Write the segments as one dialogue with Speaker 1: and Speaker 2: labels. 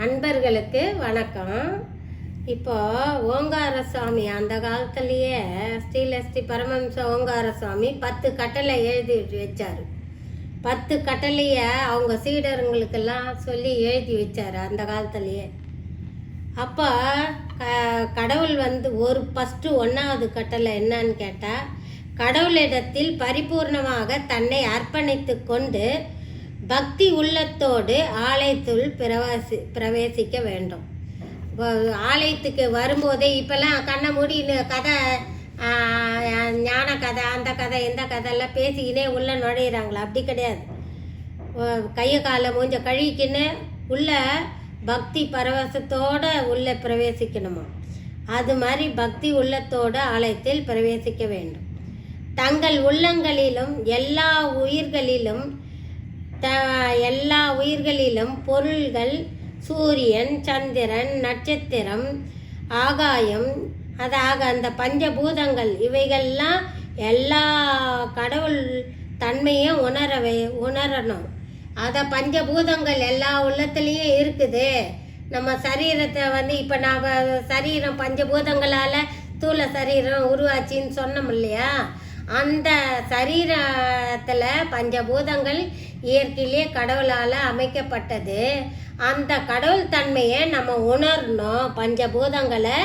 Speaker 1: அன்பர்களுக்கு வணக்கம். இப்போ ஓங்காரசாமி அந்த காலத்துலேயே ஸ்ரீலஸ்ரீ பரமஹம்ச ஓங்காரசாமி 10 கட்டளை எழுதி வச்சார். 10 கட்டளையை அவங்க சீடருங்களுக்கெல்லாம் சொல்லி எழுதி வச்சார் அந்த காலத்துலேயே. அப்போ கடவுள் ஃபஸ்ட்டு 1வது கட்டளை என்னன்னு கேட்டால், கடவுளிடத்தில் பரிபூர்ணமாக தன்னை அர்ப்பணித்து கொண்டு பக்தி உள்ளத்தோடு ஆலயத்துள் பிரவேசிக்க வேண்டும். ஆலயத்துக்கு வரும்போதே இப்போல்லாம் கண்ணை மூடின்னு கதை, ஞான கதை, அந்த கதை இந்த கதையெல்லாம் பேசிக்கினே உள்ளே நுழையிறாங்களா? அப்படி கிடையாது. கையை காலை மூஞ்ச கழுவிக்கின்னு உள்ள பக்தி பரவசத்தோடு உள்ளே பிரவேசிக்கணுமா? அது மாதிரி பக்தி உள்ளத்தோடு ஆலயத்தில் பிரவேசிக்க வேண்டும். தங்கள் உள்ளங்களிலும் எல்லா உயிர்களிலும் பொருள்கள், சூரியன், சந்திரன், நட்சத்திரம், ஆகாயம், அதாக அந்த பஞ்சபூதங்கள், இவைகள்லாம் எல்லா கடவுள் தன்மையும் உணரணும். அதை பஞ்சபூதங்கள் எல்லா உள்ளத்துலேயும் இருக்குது. நம்ம சரீரத்தை இப்போ நாம் சரீரம் பஞ்சபூதங்களால் ஸ்தூல சரீரம் உருவாச்சின்னு சொன்னோம் இல்லையா? அந்த சரீரத்தில் பஞ்சபூதங்கள் இயற்கையிலே கடவுளால் அமைக்கப்பட்டது. அந்த கடவுள் தன்மையை நம்ம உணரணும். பஞ்சபூதங்களை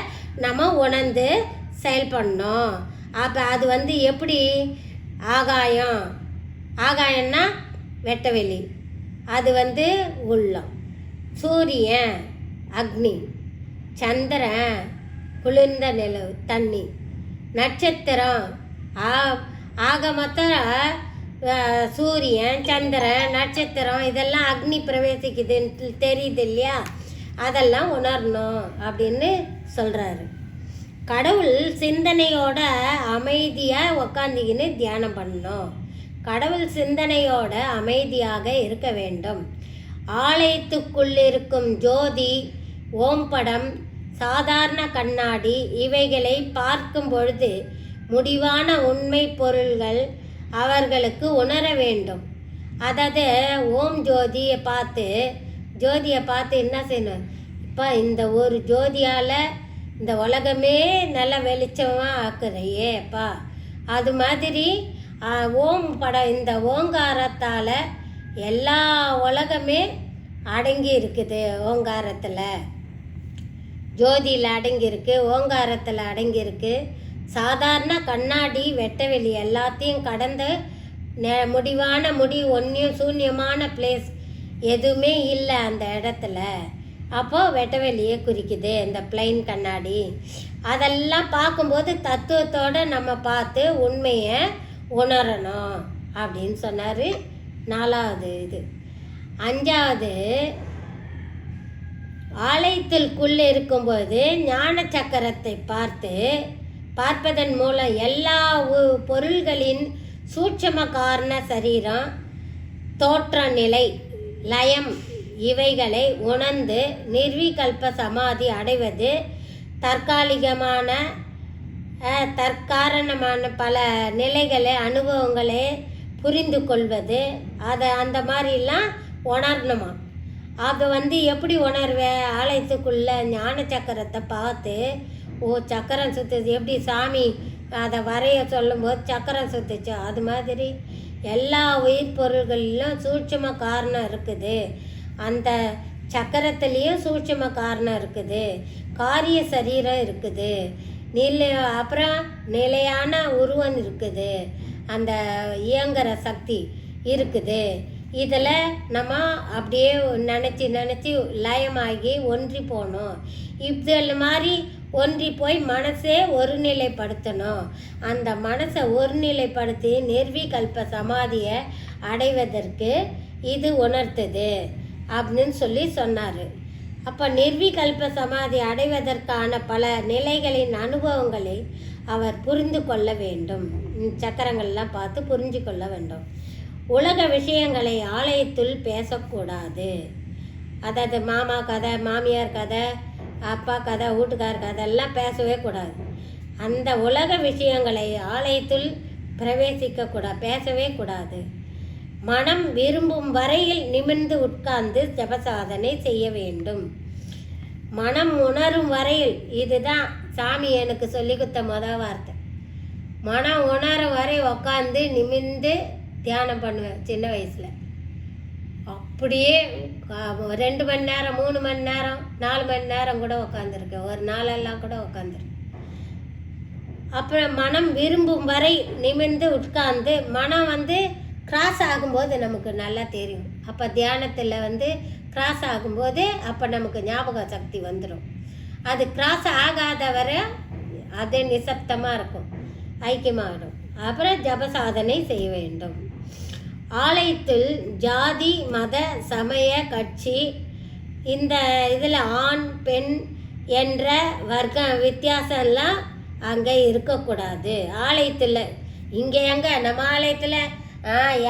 Speaker 1: நம்ம உணர்ந்து செயல்படணும். அப்போ அது எப்படி? ஆகாயம்னா வெட்டவெளி, அது உள்ளம். சூரியன் அக்னி, சந்திரன் குளிர்ந்த நிலவு தண்ணி, நட்சத்திரம் ஆக மொத்தம் சூரியன், சந்திரன், நட்சத்திரம் இதெல்லாம் அக்னி பிரவேசிக்குதுன்னு தெரியுது இல்லையா? அதெல்லாம் உணரணும் அப்படின்னு சொல்கிறாரு. கடவுள் சிந்தனையோட அமைதியாக உக்காந்திக்கின்னு தியானம் பண்ணணும். கடவுள் சிந்தனையோட அமைதியாக இருக்க வேண்டும். ஆலயத்துக்குள்ளிருக்கும் ஜோதி, ஓம்படம், சாதாரண கண்ணாடி இவைகளை பார்க்கும் பொழுது முடிவான உண்மை பொருள்கள் அவர்களுக்கு உணர வேண்டும். அதாவது ஓம் ஜோதியை பார்த்து என்ன செய்யணும்? இப்போ இந்த ஒரு ஜோதியால் இந்த உலகமே நல்ல வெளிச்சமாக ஆக்குறையேப்பா. அது மாதிரி ஓம் படம், இந்த ஓங்காரத்தால் எல்லா உலகமே அடங்கி இருக்குது. ஓங்காரத்தில் ஜோதியில் அடங்கியிருக்கு, ஓங்காரத்தில் அடங்கியிருக்கு. சாதாரண கண்ணாடி வெட்டவெளி எல்லாத்தையும் கடந்து முடிவான ஒன்றையும் சூன்யமான பிளேஸ் எதுவுமே இல்லை அந்த இடத்துல. அப்போது வெட்டவெளியை குறிக்குது இந்த பிளைன் கண்ணாடி. அதெல்லாம் பார்க்கும்போது தத்துவத்தோடு நம்ம பார்த்து உண்மையை உணரணும் அப்படின்னு சொன்னார். 4வது இது. 5வது, ஆலயத்திற்குள்ளே இருக்கும்போது ஞான சக்கரத்தை பார்ப்பதன் மூலம் எல்லா பொருள்களின் சூட்சம காரண சரீரம், தோற்ற நிலை, லயம் இவைகளை உணர்ந்து நிர்விகல்ப சமாதி அடைவது, தற்காரணமான பல நிலைகளை, அனுபவங்களை புரிந்து கொள்வது, அதை அந்த மாதிரிலாம் உணரணுமா? அது எப்படி உணர்வேன்? ஆலயத்துக்குள்ளே ஞான சக்கரத்தை பார்த்து, சக்கரம் சுற்றுது. எப்படி சாமி அதை வரைய சொல்லும்போது சக்கரம் சுற்றுச்சு, அது மாதிரி எல்லா உயிர் பொருள்களிலும் சூட்சும காரணம் இருக்குது. அந்த சக்கரத்துலேயும் சூட்சும காரணம் இருக்குது. காரிய சரீரம் இருக்குது. அப்புறம் நிலையான உருவம் இருக்குது. அந்த இயங்குற சக்தி இருக்குது. இதில் நம்ம அப்படியே நினச்சி லயமாகி ஒன்றி போகணும். இதில் மாதிரி ஒன்றி போய் மனசே ஒருநிலைப்படுத்தணும். அந்த மனசை ஒருநிலைப்படுத்தி நிர்விகல்ப சமாதியை அடைவதற்கு இது உணர்த்துது அப்படின்னு சொன்னார். அப்போ நிர்விகல்ப சமாதி அடைவதற்கான பல நிலைகளின் அனுபவங்களை அவர் புரிந்து கொள்ள வேண்டும். சக்கரங்கள்லாம் பார்த்து புரிஞ்சு கொள்ள வேண்டும். உலக விஷயங்களை ஆலயத்துள் பேசக்கூடாது. அதாவது மாமா கதை, மாமியார் கதை, அப்பா கதை, வீட்டுக்கார கதை எல்லாம் பேசவே கூடாது. அந்த உலக விஷயங்களை ஆலயத்துள் பேசவே கூடாது. மனம் விரும்பும் வரையில் நிமிர்ந்து உட்கார்ந்து ஜபசாதனை செய்ய வேண்டும். மனம் உணரும் வரையில், இதுதான் சாமி எனக்கு சொல்லி கொடுத்த மொதல் வார்த்தை. மனம் உணரும் வரை உக்காந்து நிமிர்ந்து தியானம் பண்ணுவேன் சின்ன வயசில். அப்படியே 2 மணி நேரம், 3 மணி நேரம், 4 மணி நேரம் கூட உக்காந்துருக்கேன். ஒரு நாளெல்லாம் கூட உக்காந்துருக்கேன். அப்புறம் மனம் விரும்பும் வரை நிமிர்ந்து உட்கார்ந்து, மனம் வந்து கிராஸ் ஆகும்போது நமக்கு நல்லா தெரியும். அப்போ தியானத்தில் கிராஸ் ஆகும்போது அப்போ நமக்கு ஞாபக சக்தி வந்துடும். அது கிராஸ் ஆகாத வரை அது நிசப்தமாக இருக்கும், ஐக்கியமாகிடும். அப்புறம் ஜப சாதனை செய்ய வேண்டும். ஆலயத்தில் ஜாதி மத சமய கட்சி இந்த இதில் ஆண் பெண் என்ற வர்க்க வித்தியாசம்லாம் அங்கே இருக்கக்கூடாது. ஆலயத்தில் இங்கே நம்ம ஆலயத்தில்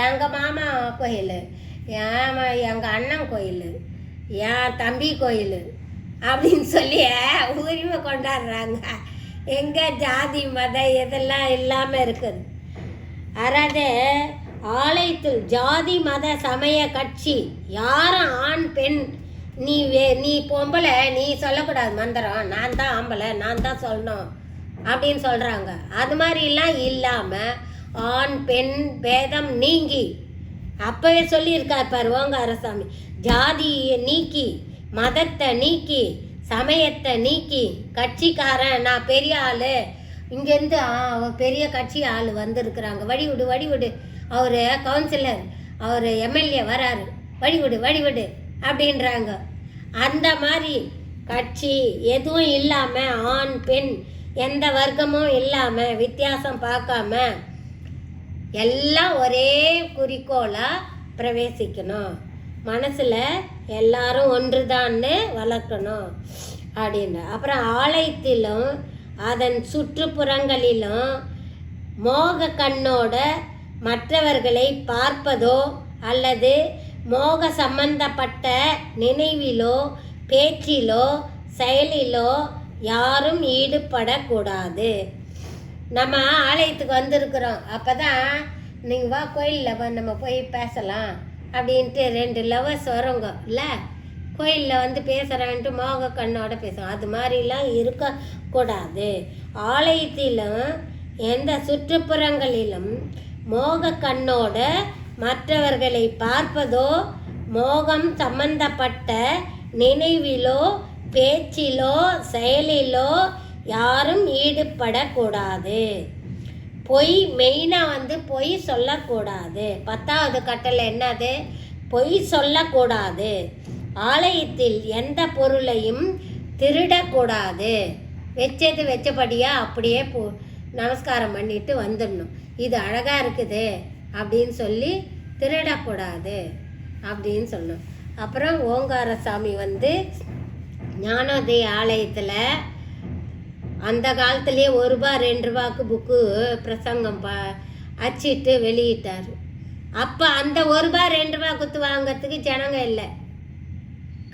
Speaker 1: எங்கள் மாமா கோயில், எங்கள் அண்ணன் கோயில், என் தம்பி கோயில் அப்படின்னு சொல்லி உரிமை கொண்டாடுறாங்க. எங்கே ஜாதி மதம் இதெல்லாம் இல்லாமல் இருக்குது. அதாவது ஆலயத்தில் ஜாதி மத சமய கட்சி யாரும் ஆண் பெண் நீ பொம்பளை நீ சொல்லக்கூடாது மந்திரம், நான் தான் ஆம்பளை நான் தான் சொல்லணும் அப்படின்னு சொல்கிறாங்க. அது மாதிரிலாம் இல்லாமல் ஆண் பெண் பேதம் நீங்கி, அப்போவே சொல்லியிருக்கார் பார் ஓங்காரசாமி, ஜாதியை நீக்கி மதத்தை நீக்கி சமயத்தை நீக்கி, கட்சிக்காரன் நான் பெரிய ஆள் இங்கேருந்து பெரிய கட்சி ஆள் வந்திருக்கிறாங்க, வழிவிடு அவர் கவுன்சிலர் அவர் எம்எல்ஏ வராரு, வழிவிடு அப்படின்றாங்க. அந்த மாதிரி கட்சி எதுவும் இல்லாமல், ஆண் பெண் எந்த வர்க்கமும் இல்லாமல் வித்தியாசம் பார்க்காம எல்லாம் ஒரே குறிக்கோளாக பிரவேசிக்கணும். மனசில் எல்லாரும் ஒன்றுதான்னு வளர்க்கணும் அப்படின்னு. அப்புறம் ஆலயத்திலும் அதன் சுற்றுப்புறங்களிலும் மோக கண்ணோட மற்றவர்களை பார்ப்பதோ அல்லது மோக சம்பந்தப்பட்ட நினைவிலோ பேச்சிலோ செயலிலோ யாரும் ஈடுபடக்கூடாது. நம்ம ஆலயத்துக்கு வந்திருக்கிறோம், அப்போ தான் நீங்கள் வா கோயிலில் நம்ம போய் பேசலாம் அப்படின்ட்டு 2 லவர்ஸ் வருங்க இல்லை, கோயிலில் பேசுகிறான்ட்டு மோக கண்ணோட பேசுவோம். அது மாதிரிலாம் இருக்கக்கூடாது. ஆலயத்திலும் எந்த சுற்றுப்புறங்களிலும் மோக கண்ணோட மற்றவர்களை பார்ப்பதோ மோகம் சம்பந்தப்பட்ட நினைவிலோ பேச்சிலோ செயலிலோ யாரும் ஈடுபடக்கூடாது. பொய் மெயினாக பொய் சொல்லக்கூடாது. 10வது கட்டளை என்னது? பொய் சொல்லக்கூடாது. ஆலயத்தில் எந்த பொருளையும் திருடக்கூடாது. வச்சது வச்சபடியாக அப்படியே நமஸ்காரம் பண்ணிட்டு வந்துடணும். இது அழகாக இருக்குது அப்படின்னு சொல்லி திருடக்கூடாது அப்படின்னு சொல்லணும். அப்புறம் ஓங்காரசாமி ஞானோதய ஆலயத்தில் அந்த காலத்துலேயே ₹1 ₹2 புக்கு பிரசங்கம் அச்சிட்டு வெளியிட்டார். அப்போ அந்த ₹1 ₹2 குத்து வாங்கிறதுக்கு ஜனங்க இல்லை.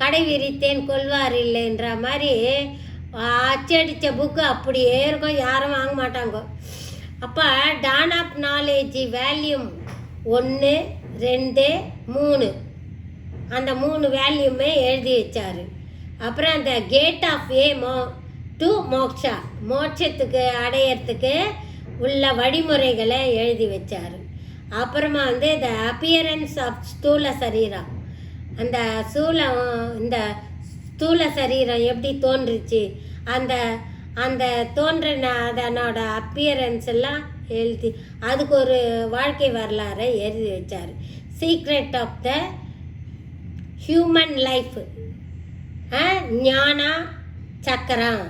Speaker 1: கடை விரித்தேன் கொள்வார் இல்லைன்ற மாதிரி அச்சடித்த புக்கு அப்படியே இருக்கும், யாரும் வாங்க மாட்டாங்க. அப்போ டான் ஆஃப் நாலேஜ் வால்யூம் 1, 2, 3 அந்த 3 வேல்யூமே எழுதி வச்சார். அப்புறம் அந்த gate of a to moksha, மோட்சத்துக்கு அடையிறதுக்கு உள்ள வழிமுறைகளை எழுதி வச்சார். அப்புறமா த அப்பியரன்ஸ் ஆஃப் ஸ்தூல சரீரம், அந்த இந்த ஸ்தூல சரீரம் எப்படி தோன்றுச்சு, அந்த தோன்றின அதனோட அப்பியரன்ஸ் எல்லாம் எழுதி அதுக்கு ஒரு வாழ்க்கை வரலாறை எழுதி வச்சார். Secret of the human life, Gnana Chakkaram,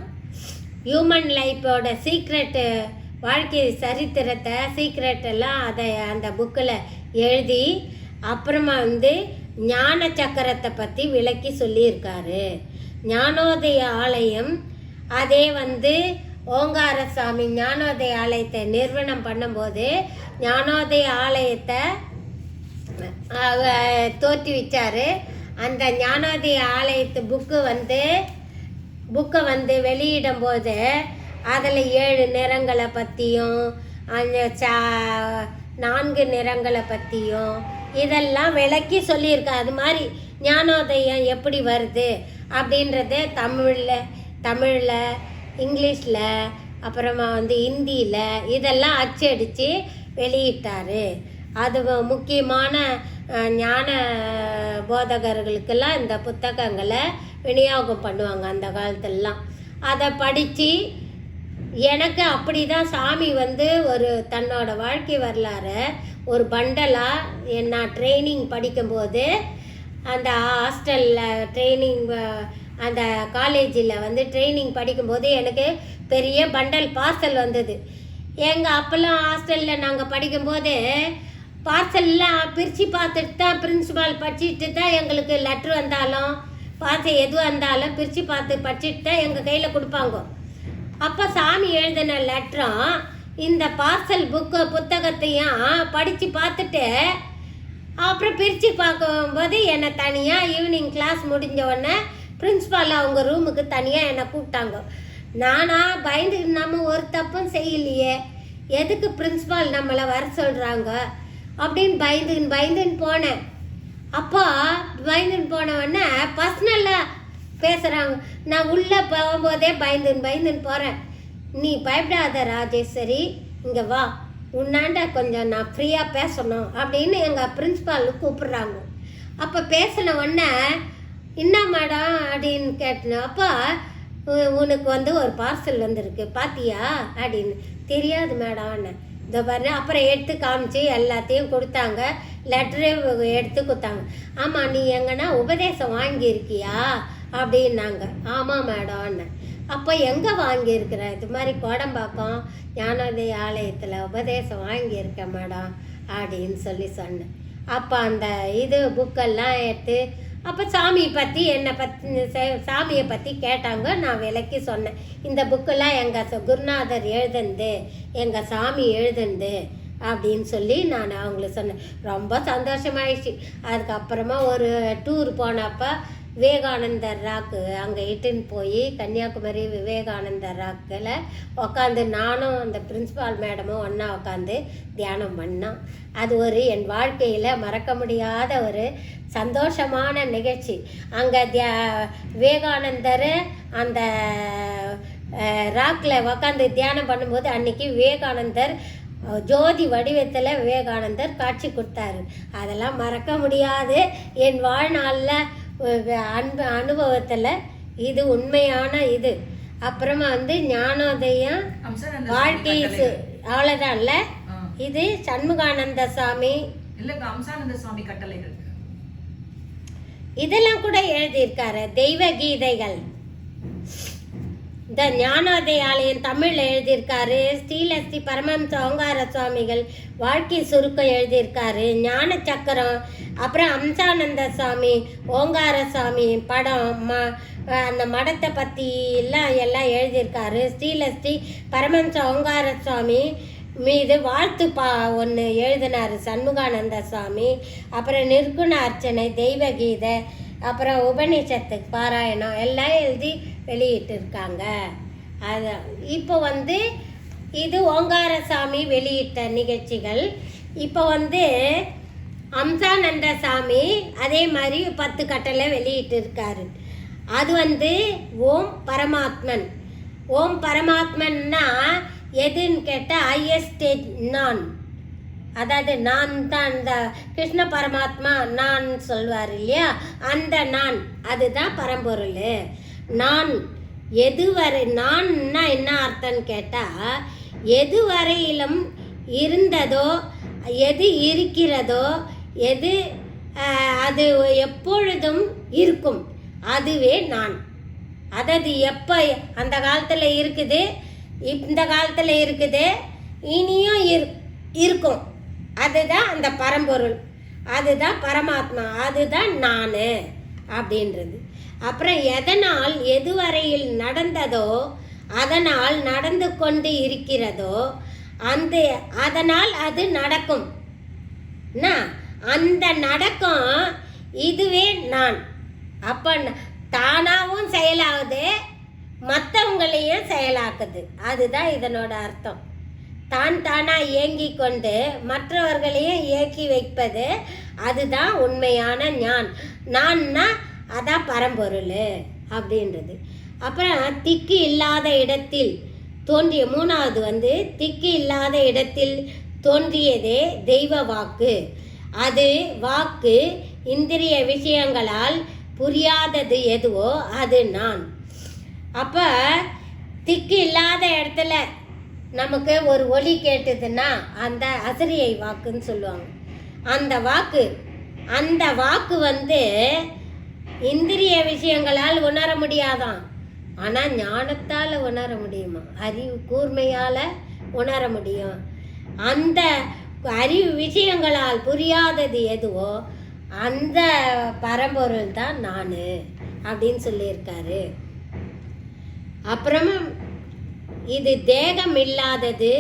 Speaker 1: human லைஃபோட சீக்ரெட்டு வாழ்க்கை சரித்திரத்தை சீக்ரெட்டெல்லாம் அதை அந்த புக்கில் எழுதி அப்புறமா ஞான சக்கரத்தை பற்றி விளக்கி சொல்லியிருக்காரு. ஞானோதய ஆலயம் அதே ஓங்காரசாமி ஞானோதய ஆலயத்தை நிறுவனம் பண்ணும்போது ஞானோதய ஆலயத்தை தோற்றுவிச்சார். அந்த ஞானோதய ஆலயத்து புக்கை வெளியிடும் போது அதில் 7 நிறங்களை பற்றியும் அந்த 4 நிறங்களை பற்றியும் இதெல்லாம் விளக்கி சொல்லியிருக்கா. அது மாதிரி ஞானோதயம் எப்படி வருது அப்படின்றது தமிழில் இங்கிலீஷில் அப்புறமா ஹிந்தியில் இதெல்லாம் அச்சடித்து வெளியிட்டார். அது முக்கியமான ஞான போதகர்களுக்கெல்லாம் இந்த புத்தகங்களை விநியோகம் பண்ணுவாங்க அந்த காலத்துலலாம். அதை படித்து எனக்கு அப்படி தான் சாமி ஒரு தன்னோட வாழ்க்கை வரலாறு ஒரு பண்டலாக நான் ட்ரைனிங் படிக்கும்போது அந்த ஹாஸ்டலில் ட்ரைனிங் அந்த காலேஜில் ட்ரைனிங் படிக்கும்போது எனக்கு பெரிய பண்டல் பார்சல் வந்தது. எங்கள் அப்போல்லாம் ஹாஸ்டலில் நாங்கள் படிக்கும்போது பார்சல்லாம் பிரித்து பார்த்துட்டு தான் பிரின்சிபால் படிச்சுட்டு தான் எங்களுக்கு லெட்ரு வந்தாலும் பார்சல் எதுவாக இருந்தாலும் பிரித்து பார்த்து படிச்சுட்டு தான் எங்கள் கையில் கொடுப்பாங்க. அப்போ சாமி எழுதின லெட்டரும் இந்த பார்சல் புத்தகத்தையும் படித்து பார்த்துட்டு அப்புறம் பிரித்து பார்க்கும்போது என்னை தனியாக ஈவினிங் கிளாஸ் முடிஞ்ச உடனே பிரின்ஸ்பால் அவங்க ரூமுக்கு தனியாக என்னை கூப்பிட்டாங்க. நானாக பயந்துக்கிட்டு நம்ம ஒரு தப்பும் செய்யலையே, எதுக்கு பிரின்ஸ்பால் நம்மளை வர சொல்கிறாங்க அப்படின்னு பயந்துன்னு போனேன். அப்போ பயந்துன்னு போனவொடனே பர்சனலாக பேசுகிறாங்க. நான் உள்ளே போகும்போதே பயந்துன்னு போகிறேன். நீ பயப்படாத ராஜேஸ்வரி, இங்கே வா, உன்னாண்ட கொஞ்சம் நான் ஃப்ரீயாக பேசணும் அப்படின்னு எங்கள் பிரின்ஸ்பால் கூப்பிட்றாங்க. அப்போ பேசின உடனே என்ன மேடம் அப்படின்னு கேட்டேன். அப்போ உனக்கு ஒரு பார்சல் வந்திருக்கு பார்த்தியா அப்படின்னு. தெரியாது மேடம்னு. இந்த பாரு அப்புறம் எடுத்து காமிச்சு எல்லாத்தையும் கொடுத்தாங்க. லெட்டரே எடுத்து கொடுத்தாங்க. ஆமாம், நீ எங்கன்னா உபதேசம் வாங்கியிருக்கியா அப்படின்னாங்க. ஆமாம் மேடம்னு. அப்போ எங்கே வாங்கியிருக்கிறேன்? இது மாதிரி கோடம்பாக்கம் ஞானோதய ஆலயத்தில் உபதேசம் வாங்கியிருக்கேன் மேடம் அப்படின்னு சொன்னேன். அப்போ அந்த புக்கெல்லாம் எடுத்து அப்போ சாமியை பற்றி சாமியை பற்றி கேட்டாங்க. நான் விளக்கி சொன்னேன். இந்த புக்கெல்லாம் எங்கள் குருநாதர் எழுதுந்து, எங்கள் சாமி எழுதுந்து அப்படின்னு சொல்லி நான் அவங்களுக்கு சொன்னேன். ரொம்ப சந்தோஷமாயிடுச்சு. அதுக்கப்புறமா ஒரு டூர் போனப்போ விவேகானந்தர் ராக்கு அங்கே இட்டுன்னு போய் கன்னியாகுமரி விவேகானந்தர் ராக்கில் உக்காந்து நானும் அந்த பிரின்ஸ்பால் மேடமும் ஒன்றா உட்காந்து தியானம் பண்ணோம். அது என் வாழ்க்கையில் மறக்க முடியாத ஒரு சந்தோஷமான நிகழ்ச்சி. அங்கே விவேகானந்தர் அந்த ராக்கில் உக்காந்து தியானம் பண்ணும்போது அன்றைக்கி விவேகானந்தர் ஜோதி வடிவத்தில் விவேகானந்தர் காட்சி கொடுத்தாரு. அதெல்லாம் மறக்க முடியாது என் வாழ்நாளில் அனுபவத்தில் இது உண்மையான இது. அப்புறமா ஞானோதயம் வாழ்க்கை அவ்வளோதான்ல. இது சண்முகானந்த சாமி
Speaker 2: கட்டளைகள்
Speaker 1: இதெல்லாம் கூட எழுதியிருக்காரு. தெய்வ கீதைகள் இந்த ஞானோதய ஆலயம் தமிழ் எழுதியிருக்காரு. ஸ்ரீலஸ்ரீ பரமஹம்ச ஓங்கார சுவாமிகள் வாழ்க்கை சுருக்கம் எழுதியிருக்காரு. ஞான சக்கரம், அப்புறம் அம்சானந்த சுவாமி ஓங்கார சுவாமி படம் அந்த மடத்தை பற்றி எல்லாம் எழுதியிருக்காரு. ஸ்ரீலஸ்ரீ பரமஹம்ச ஓங்கார சுவாமி மீது வாழ்த்து ஒன்று எழுதினார் சண்முகானந்த சுவாமி. அப்புறம் நிர்குண அர்ச்சனை, தெய்வ கீதை, அப்புறம் உபநிஷத்து பாராயணம் எல்லாம் எழுதி வெளியிட்டு இருக்காங்க. அது இப்போ இது ஓங்கார சாமி வெளியிட்ட நிகழ்ச்சிகள். இப்போ அம்சானந்த சாமி அதே மாதிரி 10 கட்டளை வெளியிட்டு இருக்காரு. அது ஓம் பரமாத்மன். ஓம் பரமாத்மன்னா எதுன்னு கேட்டால் ஹையஸ்ட் நான், அதாவது நான் தான் இந்த கிருஷ்ண பரமாத்மா நான் சொல்வார் இல்லையா, அந்த நான் அதுதான் பரம்பொருள். நான் எதுவரை நான்னா என்ன அர்த்தம்னு கேட்டால் எதுவரையிலும் இருந்ததோ, எது இருக்கிறதோ, எது அது எப்பொழுதும் இருக்கும் அதுவே நான். அதாவது எப்போ அந்த காலத்தில் இருக்குது, இந்த காலத்தில் இருக்குது, இனியும் இருக்கும், அதுதான் அந்த பரம்பொருள், அதுதான் பரமாத்மா, அதுதான் நான் அப்படின்றது. அப்புறம் எதனால் எதுவரையில் நடந்ததோ, அதனால் நடந்து கொண்டு இருக்கிறதோ, அதனால் அது நடக்கும். அந்த நடக்கும் இதுவே நான். அப்போ தானாகவும் செயலாகுது, மற்றவங்களையும் செயலாக்குது. அதுதான் இதனோட அர்த்தம். தானாக இயங்கி கொண்டு மற்றவர்களையும் இயக்கி வைப்பது, அதுதான் உண்மையான ஞான். நான்னா அதான் பரம்பொருள் அப்படின்றது. அப்புறம் திக்கு இல்லாத இடத்தில் தோன்றிய, மூணாவது வந்து திக்கு இல்லாத இடத்தில் தோன்றியதே தெய்வ வாக்கு. அது வாக்கு இந்திரிய விஷயங்களால் புரியாதது எதுவோ அது நான். அப்போ திக்கு இல்லாத இடத்துல நமக்கு ஒரு ஒலி கேட்டுதுன்னா அந்த அசரியை வாக்குன்னு சொல்லுவாங்க. அந்த வாக்கு வந்து இந்திரிய விஷயங்களால் உணர முடியாதான், ஆனால் ஞானத்தால் உணர முடியுமா, அறிவு கூர்மையால் உணர முடியும். அந்த அறிவு விஷயங்களால் புரியாதது எதுவோ அந்த பரம்பொருள் தான் நான் அப்படின்னு சொல்லியிருக்காரு. அப்புறமா இது தேகம் இல்லாதது,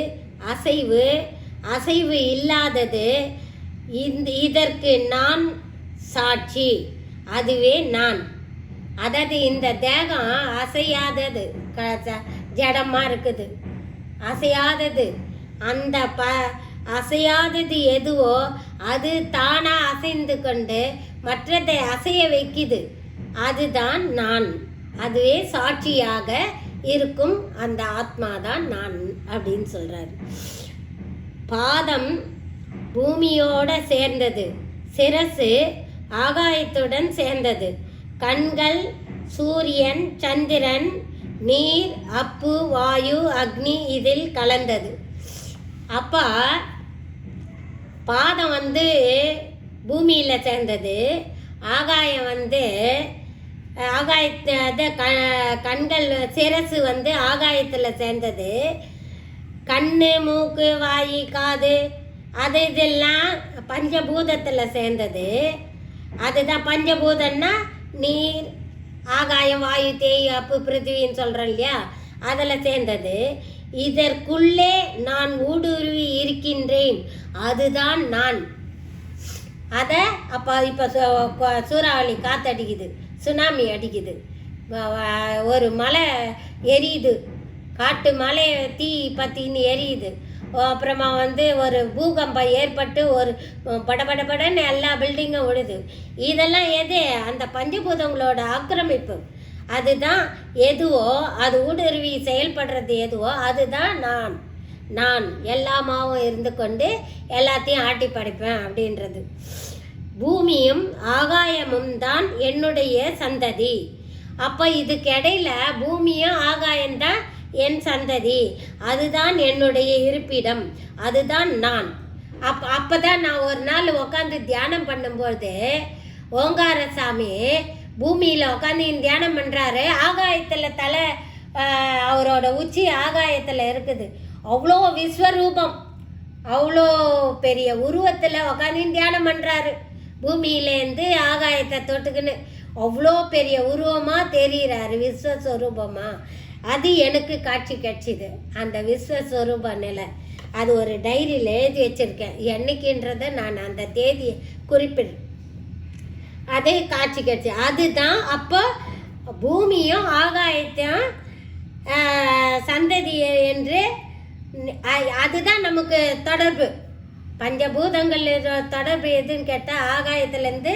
Speaker 1: அசைவு இல்லாதது, இதற்கு நான் சாட்சி, அதுவே நான். அதாவது இந்த தேகம் அசையாதது, ஜடமாக இருக்குது, அசையாதது. அந்த அசையாதது எதுவோ அது தானாக அசைந்து கொண்டு மற்றதை அசைய வைக்குது, அதுதான் நான். அதுவே சாட்சியாக இருக்கும் அந்த ஆத்மா தான் நான் அப்படின்னு சொல்கிறார். பாதம் பூமியோட சேர்ந்தது, சிரசு ஆகாயத்துடன் சேர்ந்தது, கண்கள் சூரியன் சந்திரன் நீர் அப்பு வாயு அக்னி இதில் கலந்தது. அப்போ பாதம் வந்து பூமியில் சேர்ந்தது, ஆகாயம் வந்து கண்கள் சிரசு வந்து ஆகாயத்தில் சேர்ந்தது, கண் மூக்கு வாய் காது அது இதெல்லாம் பஞ்சபூதத்தில் சேர்ந்தது. அதுதான் பஞ்சபூதம்னா நீர் ஆகாயம் வாயு தேய் அப்பு பிருத்திவின்னு சொல்கிறோம் இல்லையா, அதில் சேர்ந்தது. இதற்குள்ளே நான் ஊடுருவி இருக்கின்றேன், அதுதான் நான். அதை அப்போ இப்போ சூறாவளி காற்றடிக்குது, சுனாமி அடிக்குது, ஒரு மலை எரியுது, காட்டு மலை தீ பற்றின்னு எரியுது, அப்புறமா வந்து ஒரு பூகம்பம் ஏற்பட்டு ஒரு படபடன்னு எல்லா பில்டிங்கும் விழுது. இதெல்லாம் எது? அந்த பஞ்சபூதங்களோட ஆக்கிரமிப்பு. அதுதான் எதுவோ அது ஊடுருவி செயல்படுறது எதுவோ அதுதான் நான் எல்லாமாவும் இருந்து கொண்டு எல்லாத்தையும் ஆட்டி படைப்பேன் அப்படின்றது. பூமியும் ஆகாயமும் தான் என்னுடைய சந்ததி. அப்போ இதுக்கு இடையில பூமியும் ஆகாயம்தான் என் சந்ததி, அதுதான் என்னுடைய இருப்பிடம், அதுதான் நான். அப்போதான் நான் ஒரு நாள் உட்காந்து தியானம் பண்ணும்போது ஓங்காரசாமி பூமியில் உட்காந்து தியானம் பண்ணுறாரு. ஆகாயத்தில் தலை, அவரோட உச்சி ஆகாயத்தில் இருக்குது. அவ்வளோ விஸ்வரூபம், அவ்வளோ பெரிய உருவத்தில் உட்காந்து தியானம் பண்ணுறாரு. பூமியிலேருந்து ஆகாயத்தை தொட்டுக்குன்னு அவ்வளோ பெரிய உருவமாக தெரிகிறாரு, விஸ்வஸ்வரூபமாக. அது எனக்கு காட்சி கிடைச்சிது, அந்த விஸ்வஸ்வரூப நிலை. அது ஒரு டைரியில் எழுதி வச்சுருக்கேன், என்னைக்குன்றதை நான் அந்த தேதியை குறிப்பிடுறேன். அதே காட்சி கிடைச்சி. அதுதான் அப்போ பூமியும் ஆகாயத்தையும் சந்ததி என்று, அதுதான் நமக்கு தொடர்பு. பஞ்சபூதங்கள் தொடர்பு எதுன்னு கேட்டால் ஆகாயத்துலேருந்து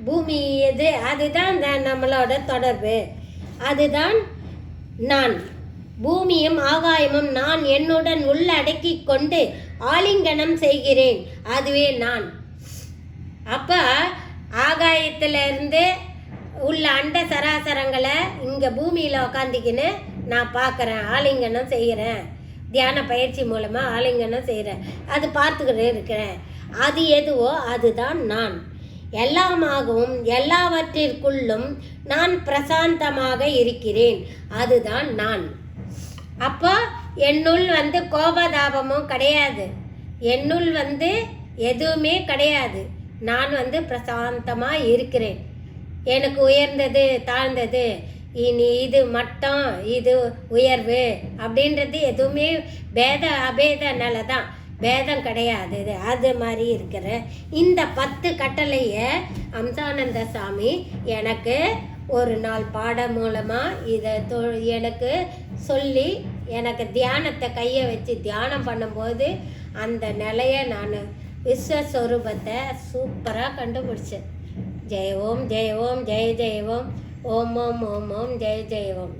Speaker 1: பூமி எது, அதுதான் நம்மளோட தொடர்பு, அதுதான் நான். பூமியும் ஆகாயமும் நான் என்னுடன் உள்ளடக்கி கொண்டு ஆலிங்கனம் செய்கிறேன், அதுவே நான். அப்போ ஆகாயத்திலேருந்து உள்ள அண்ட சராசரங்களை இங்கே பூமியில் உக்காந்திக்கின்னு நான் பார்க்குறேன், ஆலிங்கனம் செய்கிறேன், தியான பயிற்சி மூலமாக ஆலிங்கனம் செய்கிறேன், அது பார்த்துக்கிட்டு இருக்கிறேன். அது எதுவோ அதுதான் நான். எல்லாமாகவும் எல்லாவற்றிற்குள்ளும் நான் பிரசாந்தமாக இருக்கிறேன், அதுதான் நான். அப்போ என்னுள் வந்து கோபதாபமும் கிடையாது, என்னுள் வந்து எதுவுமே கிடையாது. நான் வந்து பிரசாந்தமாக இருக்கிறேன். எனக்கு உயர்ந்தது தாழ்ந்தது, இனி இது மட்டம் இது உயர்வு அப்படின்றது எதுவுமே பேத அபேத நிலை தான், பேதம் கிடையாது. அது மாதிரி இருக்கிற இந்த 10 கட்டளையை அம்சானந்த சாமி எனக்கு ஒரு நாள் பாடம் மூலமாக இதை எனக்கு சொல்லி, எனக்கு தியானத்தை கையை வச்சு தியானம் பண்ணும்போது அந்த நிலையை நான் விஸ்வஸ்வரூபத்தை சூப்பராக கண்டுபிடிச்சேன். ஜெய ஓம் ஜெய ஓம் ஜெய ஜெய ஓம் ஓம் ஓம் ஓம் ஓம் ஜெய ஜெய ஓம்.